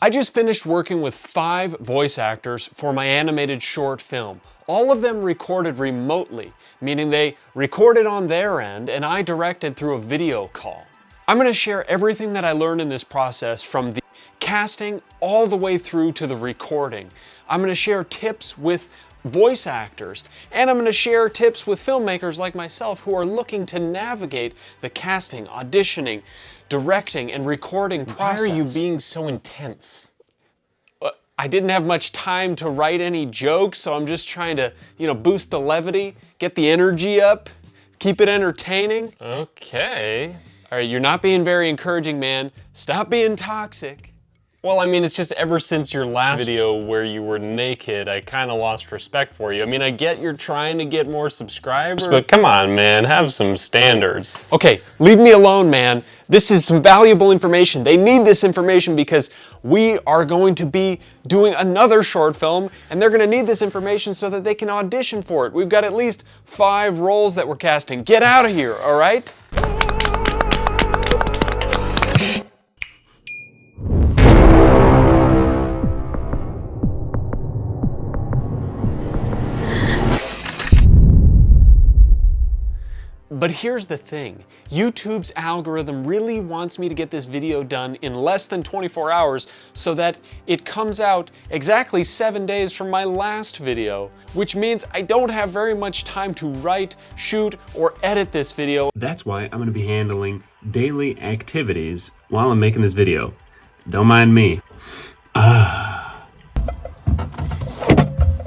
I just finished working with 5 voice actors for my animated short film. All of them recorded remotely, meaning they recorded on their end and I directed through a video call. I'm going to share everything that I learned in this process, from the casting all the way through to the recording. I'm going to share tips with voice actors, and I'm going to share tips with filmmakers like myself who are looking to navigate the casting, auditioning, directing, and recording process. Why are you being so intense? I didn't have much time to write any jokes, so I'm just trying to, boost the levity, get the energy up, keep it entertaining. Okay. All right, you're not being very encouraging, man. Stop being toxic. Well, I mean, it's just ever since your last video where you were naked, I kind of lost respect for you. I mean, I get you're trying to get more subscribers, but come on, man, have some standards. Okay, leave me alone, man. This is some valuable information. They need this information because we are going to be doing another short film, and they're gonna need this information so that they can audition for it. We've got at least 5 roles that we're casting. Get out of here, all right? But here's the thing, YouTube's algorithm really wants me to get this video done in less than 24 hours so that it comes out exactly 7 days from my last video, which means I don't have very much time to write, shoot, or edit this video. That's why I'm going to be handling daily activities while I'm making this video. Don't mind me.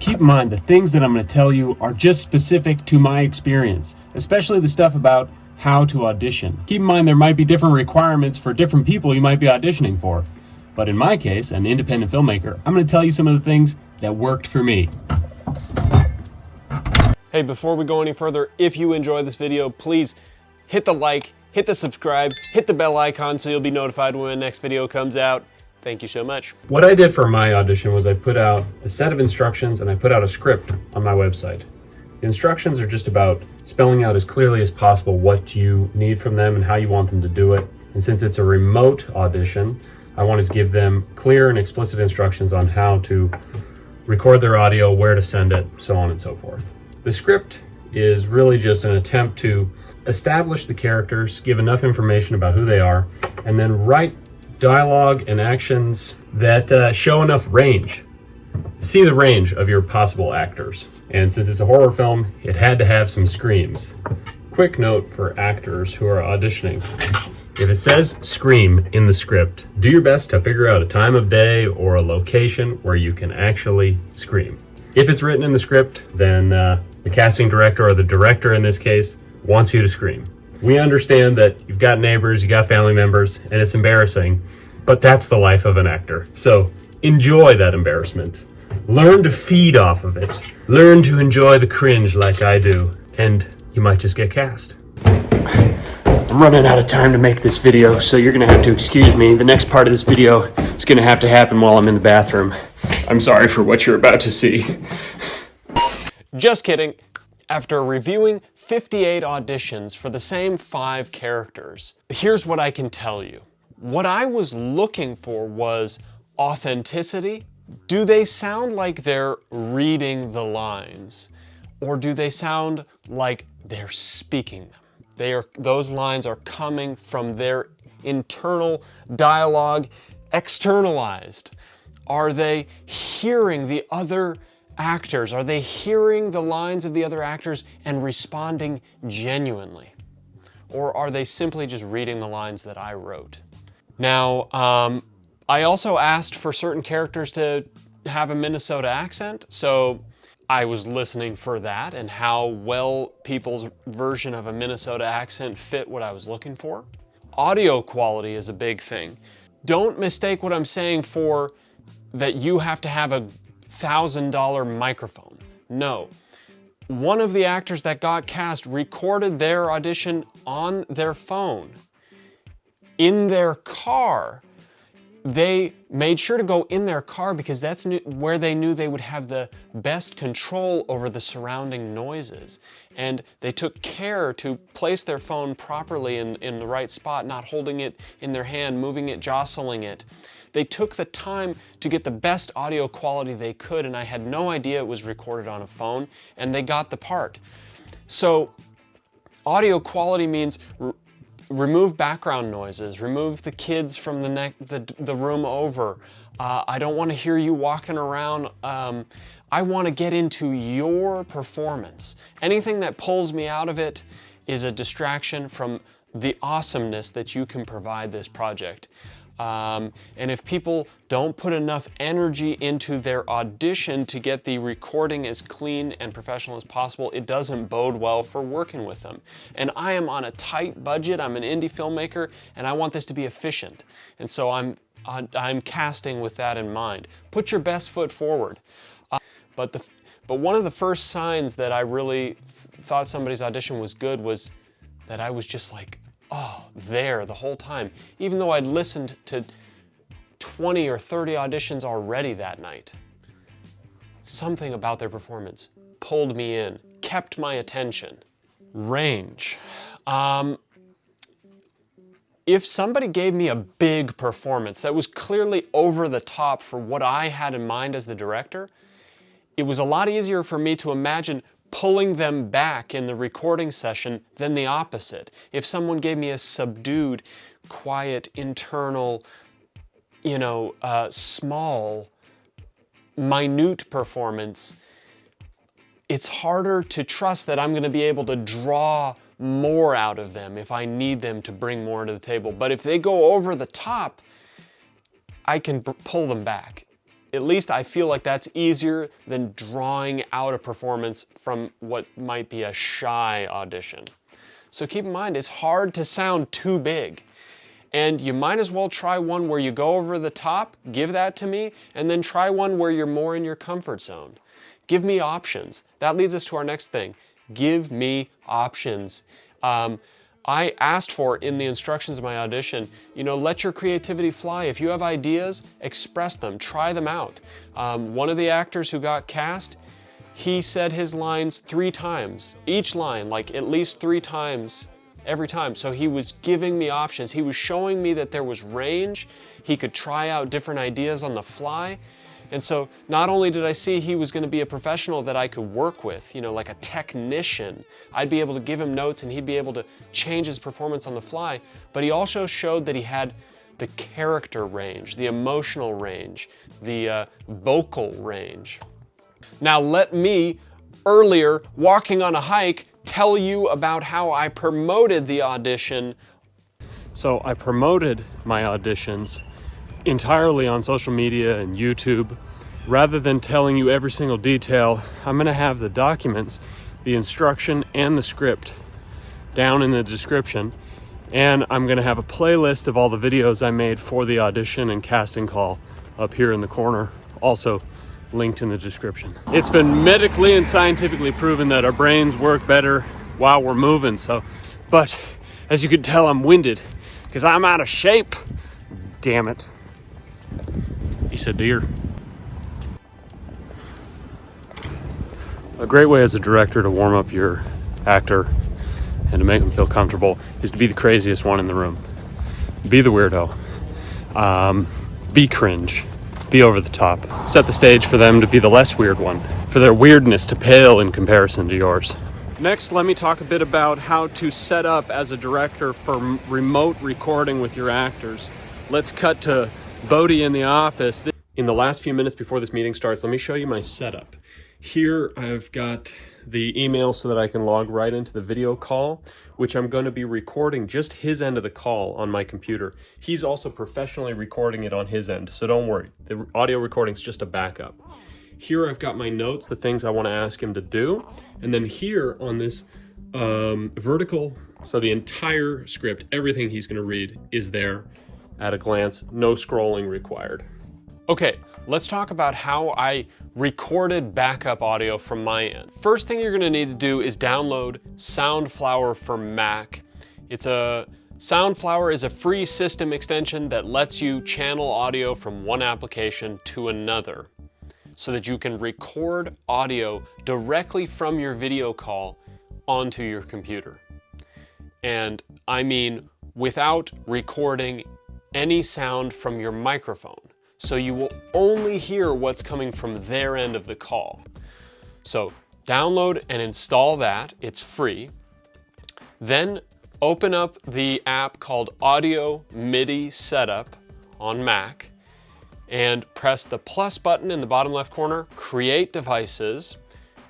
Keep in mind, the things that I'm going to tell you are just specific to my experience, especially the stuff about how to audition. Keep in mind there might be different requirements for different people you might be auditioning for. But in my case, an independent filmmaker, I'm going to tell you some of the things that worked for me. Hey, before we go any further, if you enjoy this video, please hit the like, hit the subscribe, hit the bell icon so you'll be notified when the next video comes out. Thank you so much. What I did for my audition was I put out a set of instructions and I put out a script on my website. The instructions are just about spelling out as clearly as possible what you need from them and how you want them to do it. And since it's a remote audition, I wanted to give them clear and explicit instructions on how to record their audio, where to send it, so on and so forth. The script is really just an attempt to establish the characters, give enough information about who they are, and then write dialogue and actions that show enough range. See the range of your possible actors. And since it's a horror film, it had to have some screams. Quick note for actors who are auditioning. If it says scream in the script, do your best to figure out a time of day or a location where you can actually scream. If it's written in the script, then the casting director, or the director in this case, wants you to scream. We understand that you've got neighbors, you got family members, and it's embarrassing, but that's the life of an actor. So enjoy that embarrassment. Learn to feed off of it. Learn to enjoy the cringe like I do, and you might just get cast. I'm running out of time to make this video, so you're gonna have to excuse me. The next part of this video is gonna have to happen while I'm in the bathroom. I'm sorry for what you're about to see. Just kidding. After reviewing 58 auditions for the same 5 characters, here's what I can tell you. What I was looking for was authenticity. Do they sound like they're reading the lines? Or do they sound like they're speaking them? Those lines are coming from their internal dialogue, externalized. Are they hearing the other actors? Are they hearing the lines of the other actors and responding genuinely? Or are they simply just reading the lines that I wrote? Now, I also asked for certain characters to have a Minnesota accent, so I was listening for that and how well people's version of a Minnesota accent fit what I was looking for. Audio quality is a big thing. Don't mistake what I'm saying for that you have to have a $1,000 microphone. No. One of the actors that got cast recorded their audition on their phone, in their car, they made sure to go in their car because that's where they knew they would have the best control over the surrounding noises. And they took care to place their phone properly in the right spot, not holding it in their hand, moving it, jostling it. They took the time to get the best audio quality they could, and I had no idea it was recorded on a phone, and they got the part. So audio quality means remove background noises, remove the kids from the room over. I don't want to hear you walking around. I want to get into your performance. Anything that pulls me out of it is a distraction from the awesomeness that you can provide this project. And if people don't put enough energy into their audition to get the recording as clean and professional as possible, it doesn't bode well for working with them. And I am on a tight budget. I'm an indie filmmaker, and I want this to be efficient. And so I'm casting with that in mind. Put your best foot forward. But one of the first signs that I really thought somebody's audition was good was that I was just like, oh, there the whole time. Even though I'd listened to 20 or 30 auditions already that night. Something about their performance pulled me in, kept my attention. Range. If somebody gave me a big performance that was clearly over the top for what I had in mind as the director, it was a lot easier for me to imagine pulling them back in the recording session than the opposite. If someone gave me a subdued, quiet, internal, small, minute performance, it's harder to trust that I'm going to be able to draw more out of them if I need them to bring more to the table. But if they go over the top, I can pull them back. At least I feel like that's easier than drawing out a performance from what might be a shy audition. So keep in mind, it's hard to sound too big. And you might as well try one where you go over the top, give that to me, and then try one where you're more in your comfort zone. Give me options. That leads us to our next thing. Give me options. I asked for in the instructions of my audition, let your creativity fly. If you have ideas, express them, try them out. One of the actors who got cast, he said his lines 3 times, each line, like at least 3 times every time. So he was giving me options. He was showing me that there was range. He could try out different ideas on the fly. And so not only did I see he was going to be a professional that I could work with, like a technician, I'd be able to give him notes and he'd be able to change his performance on the fly, but he also showed that he had the character range, the emotional range, the vocal range. Now let me, earlier, walking on a hike, tell you about how I promoted the audition. So I promoted my auditions entirely on social media and YouTube. Rather than telling you every single detail, I'm gonna have the documents, the instruction and the script down in the description. And I'm gonna have a playlist of all the videos I made for the audition and casting call up here in the corner, also linked in the description. It's been medically and scientifically proven that our brains work better while we're moving, but as you can tell, I'm winded because I'm out of shape. Damn it. He's a deer. A great way as a director to warm up your actor and to make them feel comfortable is to be the craziest one in the room. Be the weirdo. Be cringe. Be over the top. Set the stage for them to be the less weird one, for their weirdness to pale in comparison to yours. Next, let me talk a bit about how to set up as a director for remote recording with your actors. Let's cut to Bodie in the office. In the last few minutes before this meeting starts, let me show you my setup. Here I've got the email so that I can log right into the video call, which I'm going to be recording just his end of the call on my computer. He's also professionally recording it on his end, so don't worry. The audio recording is just a backup. Here I've got my notes, the things I want to ask him to do, and then here on this vertical, so the entire script, everything he's going to read is there at a glance, no scrolling required. Okay, let's talk about how I recorded backup audio from my end. First thing you're gonna need to do is download Soundflower for Mac. It's a Soundflower is a free system extension that lets you channel audio from one application to another so that you can record audio directly from your video call onto your computer. And I mean without recording any sound from your microphone. So you will only hear what's coming from their end of the call. So download and install that, it's free. Then open up the app called Audio MIDI Setup on Mac and press the plus button in the bottom left corner, create devices.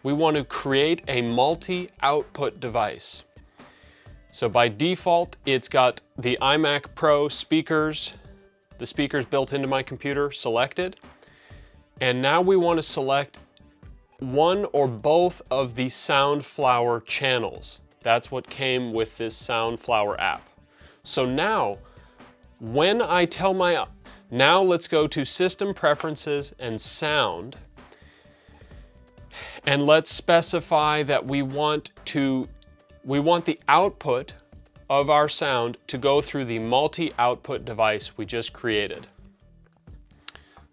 We want to create a multi-output device. So by default, it's got the iMac Pro speakers, the speakers built into my computer selected. And now we want to select one or both of the Soundflower channels. That's what came with this Soundflower app. So now, when I tell now let's go to System Preferences and Sound, and let's specify that we want the output of our sound to go through the multi-output device we just created.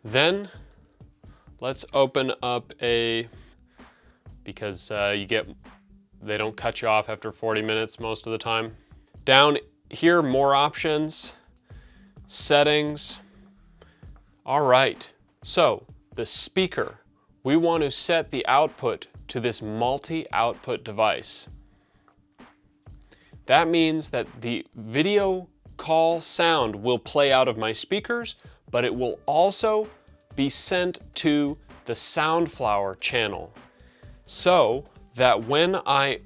Then let's open up because they don't cut you off after 40 minutes most of the time. Down here, more options, settings. All right, so the speaker, we want to set the output to this multi-output device. That means that the video call sound will play out of my speakers, but it will also be sent to the Soundflower channel, so that when I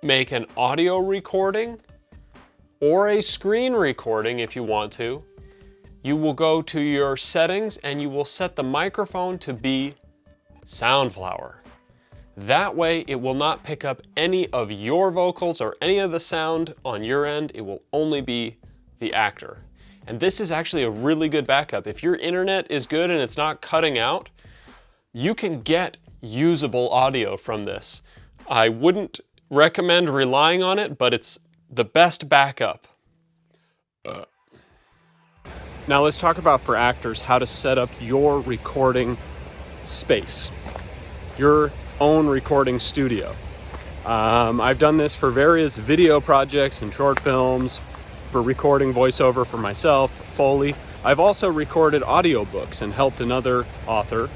make an audio recording or a screen recording, if you want to, you will go to your settings and you will set the microphone to be Soundflower. That way, it will not pick up any of your vocals or any of the sound on your end. It will only be the actor. And this is actually a really good backup. If your internet is good and it's not cutting out, you can get usable audio from this. I wouldn't recommend relying on it, but it's the best backup. Now let's talk about, for actors, how to set up your recording space, your own recording studio. I've done this for various video projects and short films, for recording voiceover for myself, Foley. I've also recorded audiobooks and helped another author,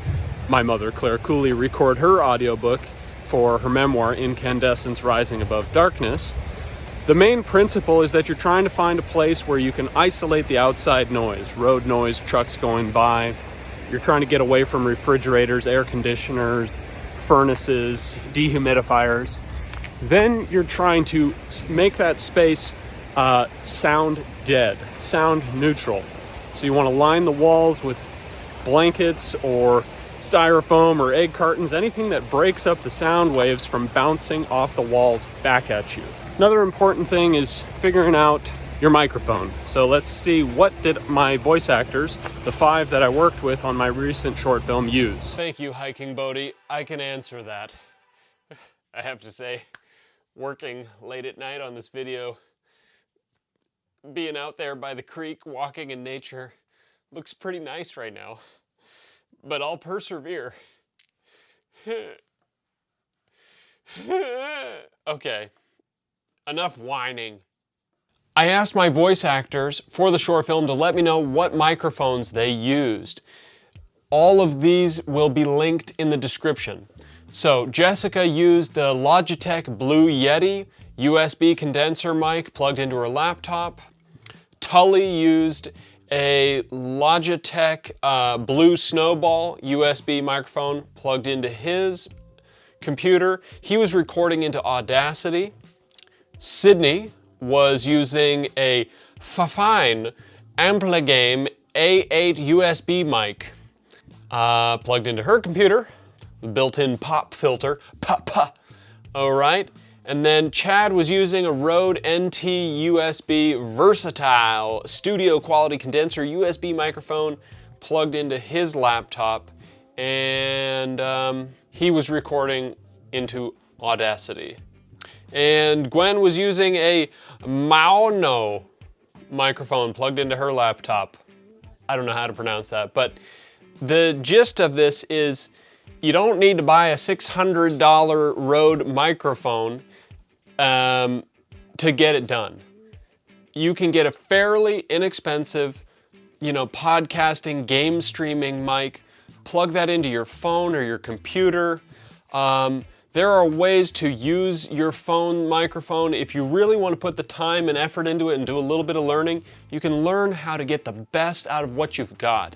my mother, Claire Cooley, record her audiobook for her memoir, Incandescence Rising Above Darkness. The main principle is that you're trying to find a place where you can isolate the outside noise, road noise, trucks going by. You're trying to get away from refrigerators, air conditioners, furnaces, dehumidifiers. Then you're trying to make that space sound dead, sound neutral. So you want to line the walls with blankets or styrofoam or egg cartons, anything that breaks up the sound waves from bouncing off the walls back at you. Another important thing is figuring out your microphone. So let's see, what did my voice actors, the 5 that I worked with on my recent short film, use? Thank you, Hiking Bodie. I can answer that. I have to say, working late at night on this video, being out there by the creek, walking in nature, looks pretty nice right now. But I'll persevere. Okay, enough whining. I asked my voice actors for the short film to let me know what microphones they used. All of these will be linked in the description. So Jessica used the Logitech Blue Yeti USB condenser mic plugged into her laptop. Tully used a Logitech BlueSnowball USB microphone plugged into his computer. He was recording into Audacity. Sydney was using a fine Ampligame A8 USB mic plugged into her computer, built-in pop filter, pop. All right. And then Chad was using a Røde NT USB versatile studio quality condenser USB microphone plugged into his laptop, and he was recording into Audacity. And Gwen was using a Maono microphone plugged into her laptop. I don't know how to pronounce that, but the gist of this is you don't need to buy a $600 Rode microphone to get it done. You can get a fairly inexpensive, podcasting, game streaming mic, plug that into your phone or your computer. There are ways to use your phone microphone. If you really want to put the time and effort into it and do a little bit of learning, you can learn how to get the best out of what you've got.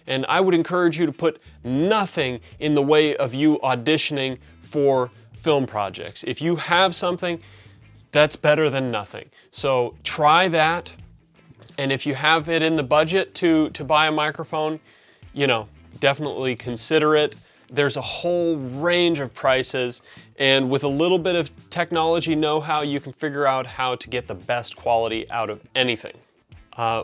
And I would encourage you to put nothing in the way of you auditioning for film projects. If you have something, that's better than nothing. So try that. And if you have it in the budget to buy a microphone, definitely consider it. There's a whole range of prices, and with a little bit of technology know-how, you can figure out how to get the best quality out of anything.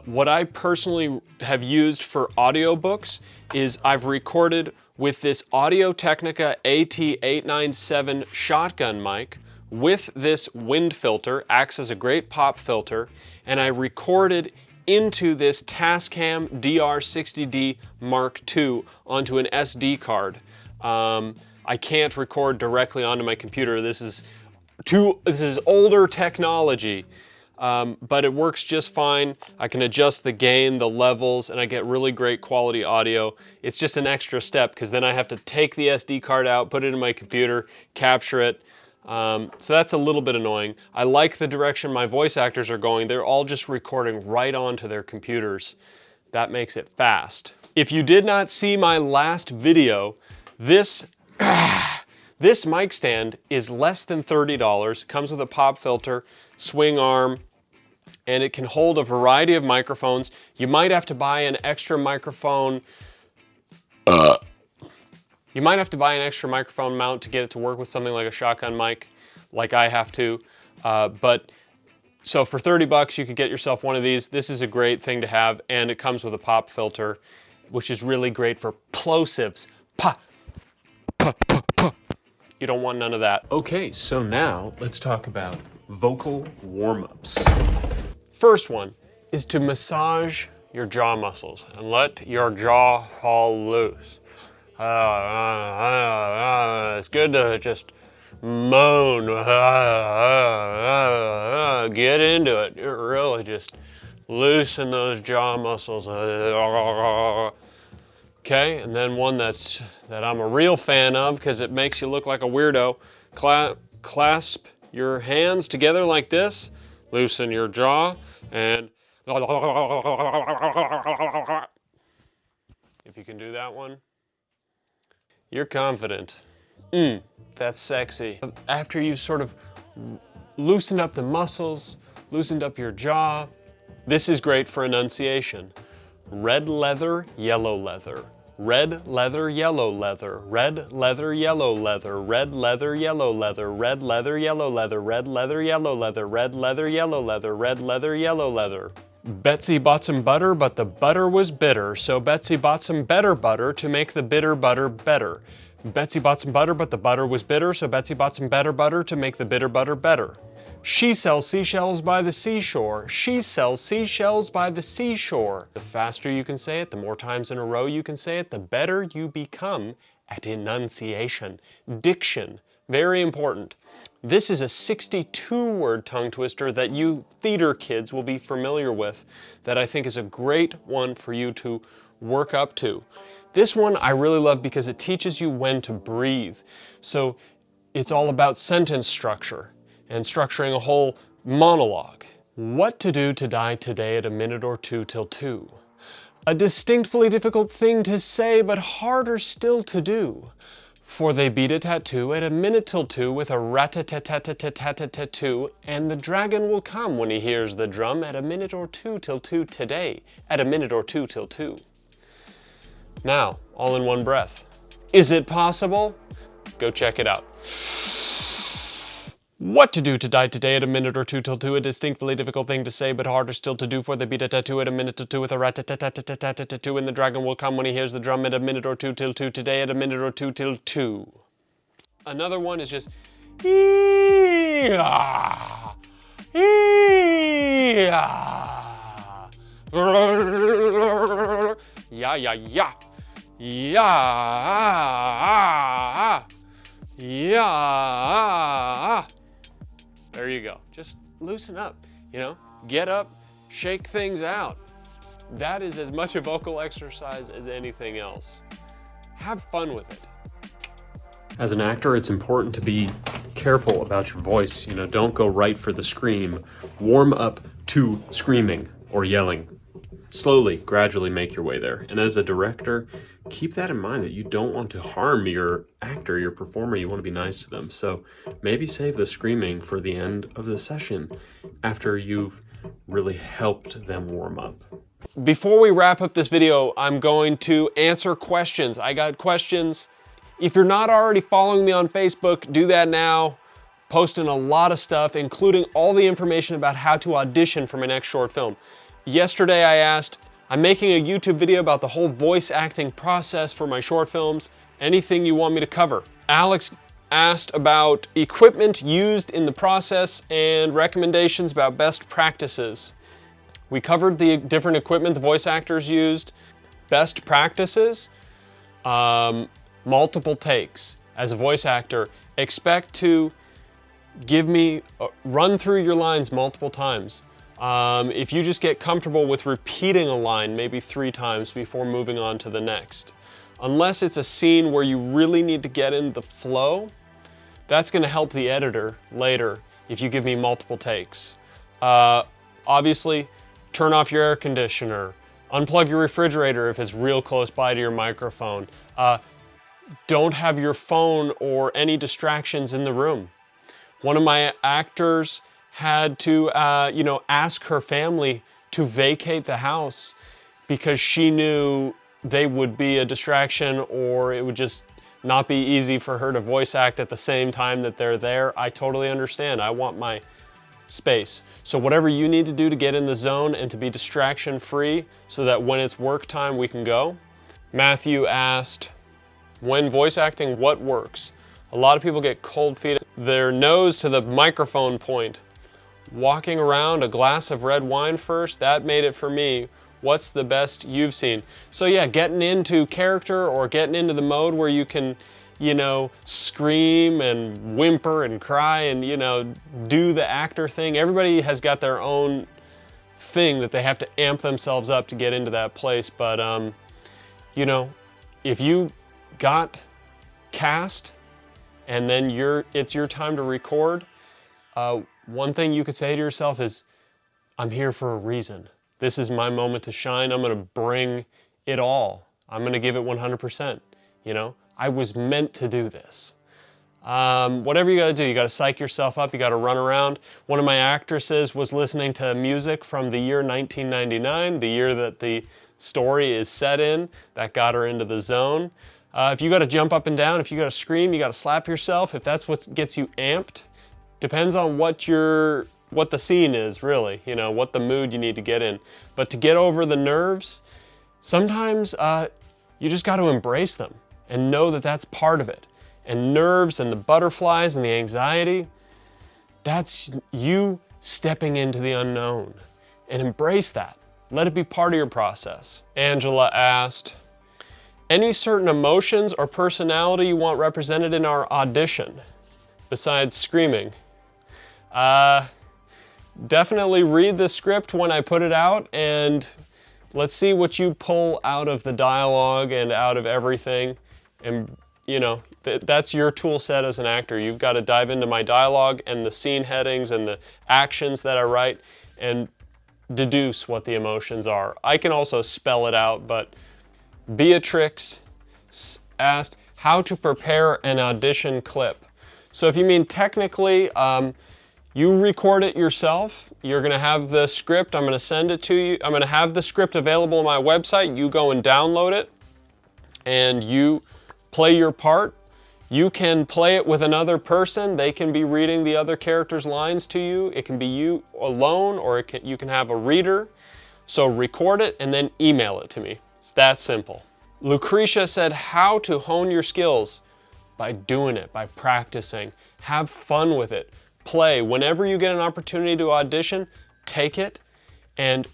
What I personally have used for audiobooks is I've recorded with this Audio-Technica AT897 shotgun mic with this wind filter, acts as a great pop filter, and I recorded into this Tascam DR60D Mark II onto an SD card. I can't record directly onto my computer. This is older technology, but it works just fine. I can adjust the gain, the levels, and I get really great quality audio. It's just an extra step because then I have to take the SD card out, put it in my computer, capture it. So that's a little bit annoying. I like the direction my voice actors are going. They're all just recording right onto their computers. That makes it fast. If you did not see my last video, this mic stand is less than $30, comes with a pop filter, swing arm, and it can hold a variety of microphones. You might have to buy an extra microphone. You might have to buy an extra microphone mount to get it to work with something like a shotgun mic, like I have to. So for $30, you could get yourself one of these. This is a great thing to have, and it comes with a pop filter, which is really great for plosives. You don't want none of that. Okay, so now let's talk about vocal warm-ups. First one is to massage your jaw muscles and let your jaw fall loose. It's good to just moan, get into it. You really just loosen those jaw muscles. Okay, and then one that I'm a real fan of because it makes you look like a weirdo. Clasp your hands together like this, loosen your jaw, and if you can do that one, you're confident. That's sexy. After you sort of loosened up the muscles, loosened up your jaw, this is great for enunciation. Red leather, yellow leather. Red leather, yellow leather. Red leather, yellow leather. Red leather, yellow leather. Red leather, yellow leather. Red leather, yellow leather. Red leather, yellow leather. Red leather, yellow leather. Betsy bought some butter, but the butter was bitter, so Betsy bought some better butter to make the bitter butter better. Betsy bought some butter, but the butter was bitter, so Betsy bought some better butter to make the bitter butter better. She sells seashells by the seashore. She sells seashells by the seashore. The faster you can say it, the more times in a row you can say it, the better you become at enunciation. Diction, very important. This is a 62-word tongue twister that you theater kids will be familiar with, that I think is a great one for you to work up to. This one I really love because it teaches you when to breathe. So it's all about sentence structure and structuring a whole monologue. What to do to die today at a minute or two till 2. A distinctly difficult thing to say, but harder still to do. For they beat a tattoo at a minute till 2 with a rat-a-tat-tat-tat-tat-tat-tat-tat-tat-tat, and the dragon will come when he hears the drum at a minute or 2 till 2 today, at a minute or 2 till 2. Now, all in one breath. Is it possible? Go check it out. What to do to die today at a minute or 2 till 2, a distinctly difficult thing to say, but harder still to do, for they beat a tattoo at a minute till 2 with a rat-a-tat-tat-tat-tat-tat-tat, and the dragon will come when he hears the drum at a minute or 2 till 2 today, at a minute or 2 till 2. Another one is just ee-ah, ee-ah. Yeah, yeah, yeah. Yeah. Yeah. There you go. Just loosen up, you know? Get up, shake things out. That is as much a vocal exercise as anything else. Have fun with it. As an actor, it's important to be careful about your voice. You know, don't go right for the scream. Warm up to screaming or yelling. Slowly, gradually make your way there. And as a director, keep that in mind that you don't want to harm your actor, your performer. You want to be nice to them. So maybe save the screaming for the end of the session after you've really helped them warm up. Before we wrap up this video, I'm going to answer questions. I got questions. If you're not already following me on Facebook, do that now. Posting a lot of stuff, including all the information about how to audition for my next short film. Yesterday I asked, I'm making a YouTube video about the whole voice acting process for my short films. Anything you want me to cover? Alex asked about equipment used in the process and recommendations about best practices. We covered the different equipment the voice actors used. Best practices, multiple takes. As a voice actor, expect to run through your lines multiple times. If you just get comfortable with repeating a line maybe 3 times before moving on to the next. Unless it's a scene where you really need to get in the flow, that's going to help the editor later if you give me multiple takes. Obviously, turn off your air conditioner. Unplug your refrigerator if it's real close by to your microphone. Don't have your phone or any distractions in the room. One of my actors had to, ask her family to vacate the house because she knew they would be a distraction or it would just not be easy for her to voice act at the same time that they're there. I totally understand. I want my space. So whatever you need to do to get in the zone and to be distraction free so that when it's work time, we can go. Matthew asked, when voice acting, what works? A lot of people get cold feet, their nose to the microphone point. Walking around a glass of red wine first, that made it for me. What's the best you've seen? So yeah, getting into character or getting into the mode where you can, scream and whimper and cry and, do the actor thing. Everybody has got their own thing that they have to amp themselves up to get into that place. But, if you got cast and then it's your time to record, one thing you could say to yourself is, I'm here for a reason. This is my moment to shine. I'm going to bring it all. I'm going to give it 100%. I was meant to do this. Whatever you got to do, you got to psych yourself up. You got to run around. One of my actresses was listening to music from the year 1999, the year that the story is set in. That got her into the zone. If you got to jump up and down, if you got to scream, you got to slap yourself. If that's what gets you amped, depends on what the scene is, really, what the mood you need to get in. But to get over the nerves, sometimes you just got to embrace them and know that that's part of it. And nerves and the butterflies and the anxiety, that's you stepping into the unknown. And embrace that. Let it be part of your process. Angela asked, any certain emotions or personality you want represented in our audition besides screaming? Definitely read the script when I put it out and let's see what you pull out of the dialogue and out of everything. And that's your tool set as an actor. You've got to dive into my dialogue and the scene headings and the actions that I write and deduce what the emotions are. I can also spell it out, but Beatrix asked how to prepare an audition clip. So if you mean technically, you record it yourself. You're gonna have the script, I'm gonna send it to you. I'm gonna have the script available on my website. You go and download it and you play your part. You can play it with another person. They can be reading the other character's lines to you. It can be you alone or you can have a reader. So record it and then email it to me. It's that simple. Lucretia said how to hone your skills by doing it, by practicing. Have fun with it. Play. Whenever you get an opportunity to audition, take it and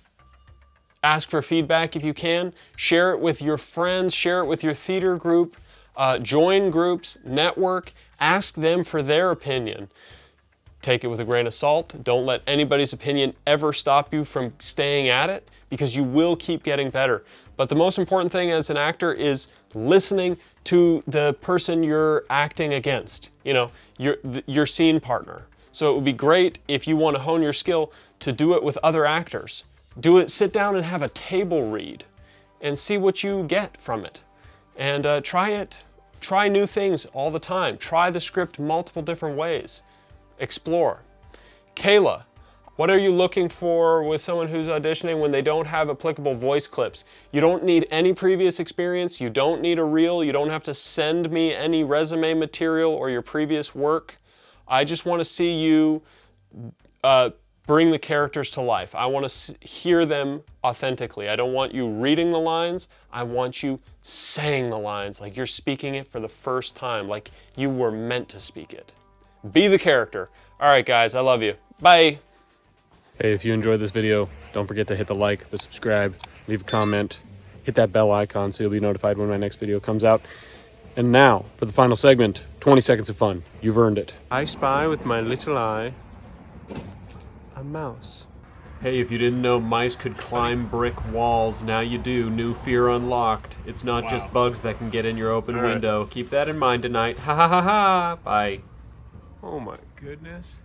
Ask for feedback if you can. Share it with your friends, share it with your theater group, join groups, network, ask them for their opinion. Take it with a grain of salt. Don't let anybody's opinion ever stop you from staying at it, because you will keep getting better. But the most important thing as an actor is listening to the person you're acting against, you know, your scene partner. So it would be great if you want to hone your skill to do it with other actors. Do it, sit down and have a table read and see what you get from it. And try it. Try new things all the time. Try the script multiple different ways. Explore. Kayla, what are you looking for with someone who's auditioning when they don't have applicable voice clips? You don't need any previous experience. You don't need a reel. You don't have to send me any resume material or your previous work. I just want to see you bring the characters to life. I want to hear them authentically. I don't want you reading the lines. I want you saying the lines like you're speaking it for the first time, like you were meant to speak it. Be the character. All right, guys, I love you. Bye. Hey, if you enjoyed this video, don't forget to hit the like, the subscribe, leave a comment, hit that bell icon so you'll be notified when my next video comes out. And now, for the final segment, 20 seconds of fun. You've earned it. I spy with my little eye a mouse. Hey, if you didn't know mice could climb brick walls, now you do. New fear unlocked. It's not just bugs that can get in your open window. Keep that in mind tonight. Ha ha ha ha. Bye. Oh my goodness.